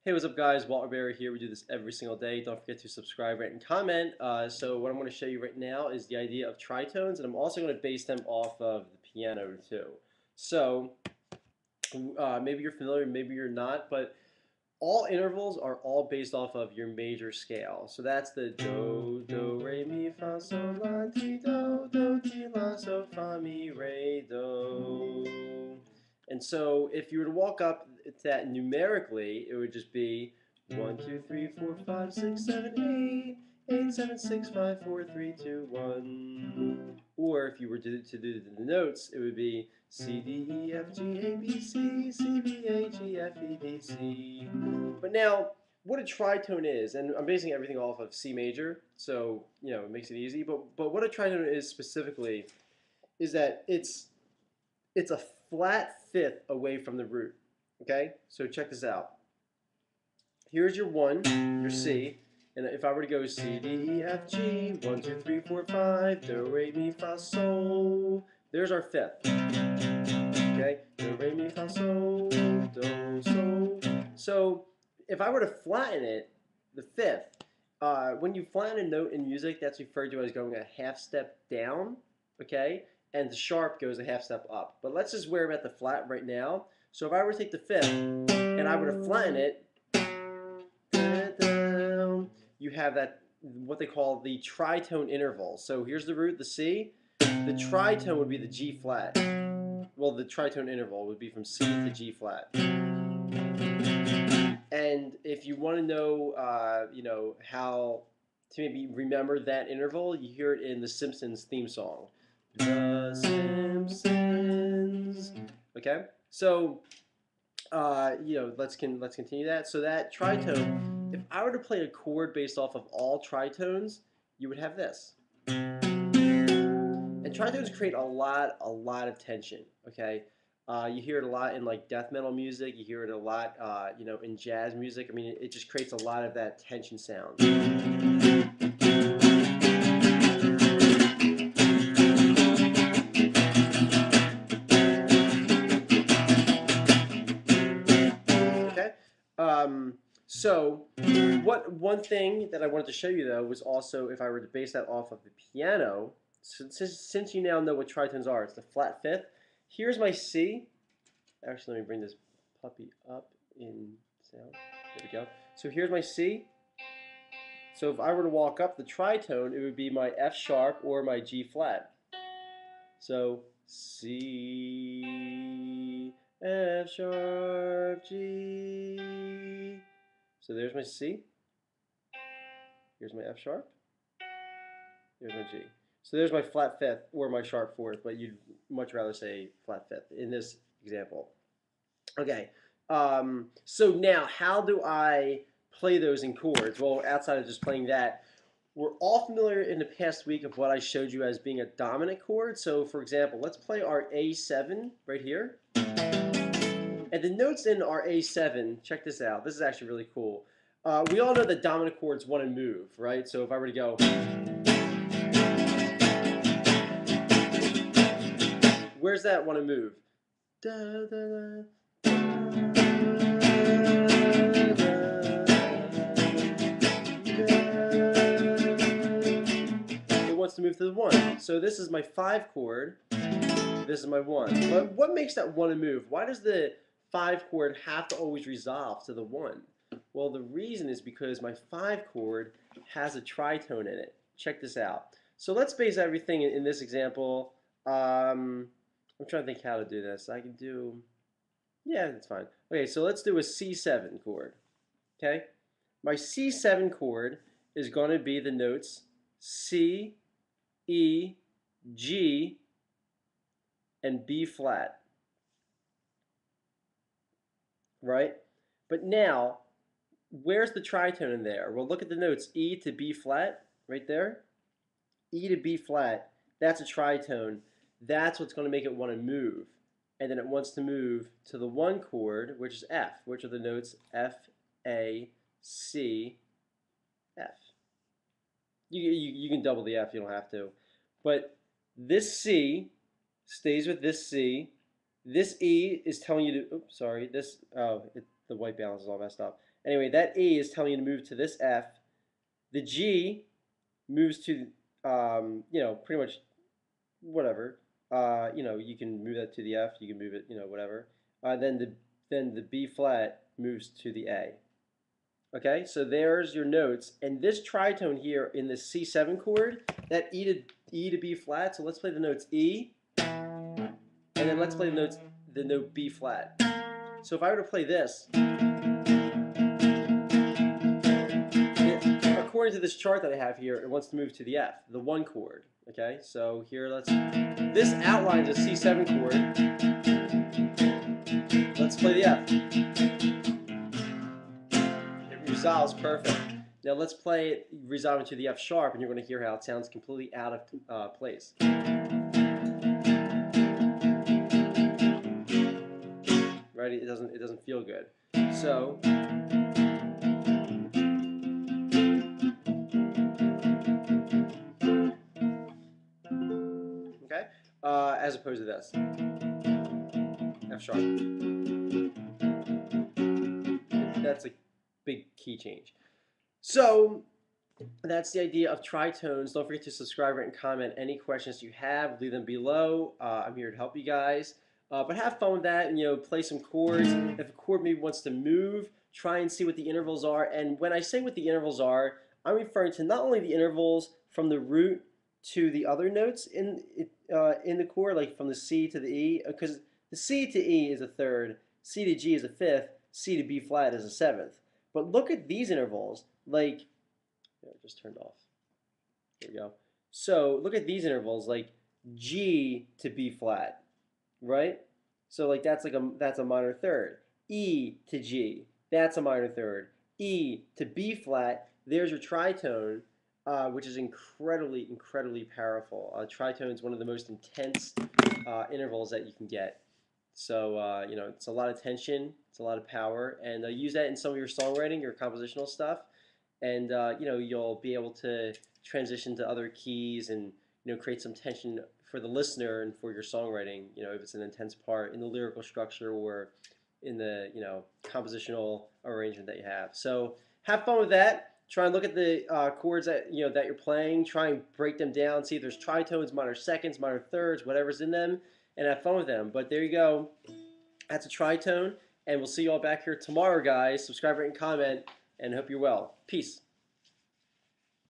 Hey, what's up guys? Walter Berry here. We do this every single day. Don't forget to subscribe, rate, and comment. So what I'm going to show you right now is the idea of tritones, and I'm also going to base them off of the piano too. So maybe you're familiar, maybe you're not, but all intervals are all based off of your major scale. So that's the do, do, re, mi, fa, sol, la, ti, do, ti, la, so, fa, mi, re, do. And so if you were to walk up that numerically, it would just be 1, 2, 3, 4, 5, 6, 7, 8, 8, 7, 6, 5, 4, 3, 2, 1. Or if you were to do the notes, it would be C, D, E, F, G, A, B, C, C, B, A, G, F, E, B, C. But now, what a tritone is, and I'm basing everything off of C major, so it makes it easy. But what a tritone is specifically is that it's a flat fifth away from the root. Okay, so check this out. Here's your one, your C, and if I were to go C, D, E, F, G, 1, 2, 3, 4, 5, do, re, mi, fa, sol. There's our fifth. Okay, do, re, mi, fa, sol, do, sol. So if I were to flatten it, the fifth, when you flatten a note in music, that's referred to as going a half step down. Okay, and the sharp goes a half step up. But let's just wear them at the flat right now. So if I were to take the fifth and I were to flatten it, you have that what they call the tritone interval. So here's the root, the C. The tritone would be the G flat. Well, the tritone interval would be from C to G flat. And if you want to know, how to maybe remember that interval, you hear it in the Simpsons theme song. The Simpsons. Okay, so let's continue that. So that tritone, if I were to play a chord based off of all tritones, you would have this. And tritones create a lot of tension. Okay, you hear it a lot in like death metal music. You hear it a lot, in jazz music. I mean, it just creates a lot of that tension sound. So one thing that I wanted to show you though was also if I were to base that off of the piano, since you now know what tritones are, it's the flat fifth. Here's my C. Actually, let me bring this puppy up in sound. There we go. So here's my C. So if I were to walk up the tritone, it would be my F sharp or my G flat. So C, F sharp, G. So there's my C. Here's my F sharp. Here's my G. So there's my flat fifth or my sharp fourth, but you'd much rather say flat fifth in this example. Okay, so now how do I play those in chords? Well, outside of just playing that, we're all familiar in the past week of what I showed you as being a dominant chord. So for example, let's play our A7 right here. And the notes in our A7, check this out. This is actually really cool. We all know that dominant chords want to move, right? So if I were to go, where's that want to move? Da, da, da. It wants to move to the 1. So this is my 5 chord. This is my 1. But what makes that want to move? Why does the 5 chord have to always resolve to the 1? Well, the reason is because my 5 chord has a tritone in it. Check this out. So let's base everything in this example. I'm trying to think how to do this. I can do, yeah, that's fine. Okay, so let's do a C7 chord. Okay, my C7 chord is going to be the notes C, E, G, and B flat. Right? But now, where's the tritone in there? Well, look at the notes E to B flat right there. E to B flat, that's a tritone. That's what's going to make it want to move. And then it wants to move to the 1 chord, which is F, which are the notes F, A, C, F. You can double the F, you don't have to. But this C stays with this C. This E is telling you to, oops, sorry, this, The white balance is all messed up. Anyway, that A is telling you to move to this F. The G moves to, pretty much whatever. You can move that to the F. You can move it, whatever. Then the B flat moves to the A. Okay, so there's your notes, and this tritone here in the C7 chord, that E to B flat. So let's play the notes E, and then let's play the note B flat. So if I were to play this, according to this chart that I have here, it wants to move to the F, the 1 chord. Okay, so here this outlines a C7 chord. Let's play the F. It resolves perfect. Now let's play it resolving to the F sharp, and you're going to hear how it sounds completely out of place. Right? It doesn't feel good. So. Okay, as opposed to this, F sharp. That's a big key change. So that's the idea of tritones. Don't forget to subscribe, rate, and comment. Any questions you have, leave them below. I'm here to help you guys. But have fun with that, and play some chords. If a chord maybe wants to move, try and see what the intervals are. And when I say what the intervals are, I'm referring to not only the intervals from the root to the other notes in the chord, like from the C to the E, because the C to E is a third, C to G is a fifth, C to B flat is a seventh. But look at these intervals, like, it just turned off. There we go. So look at these intervals, like G to B flat, right? So like that's a minor third. E to G, that's a minor third. E to B flat, there's your tritone, which is incredibly, incredibly powerful. Tritone is one of the most intense intervals that you can get. So, it's a lot of tension, it's a lot of power, and use that in some of your songwriting, your compositional stuff, and, you'll be able to transition to other keys and, create some tension for the listener and for your songwriting, if it's an intense part in the lyrical structure or in the, compositional arrangement that you have. So have fun with that. Try and look at the chords that that you're playing. Try and break them down. See if there's tritones, minor seconds, minor thirds, whatever's in them, and have fun with them. But there you go. That's a tritone, and we'll see you all back here tomorrow, guys. Subscribe, rate, and comment, and hope you're well. Peace.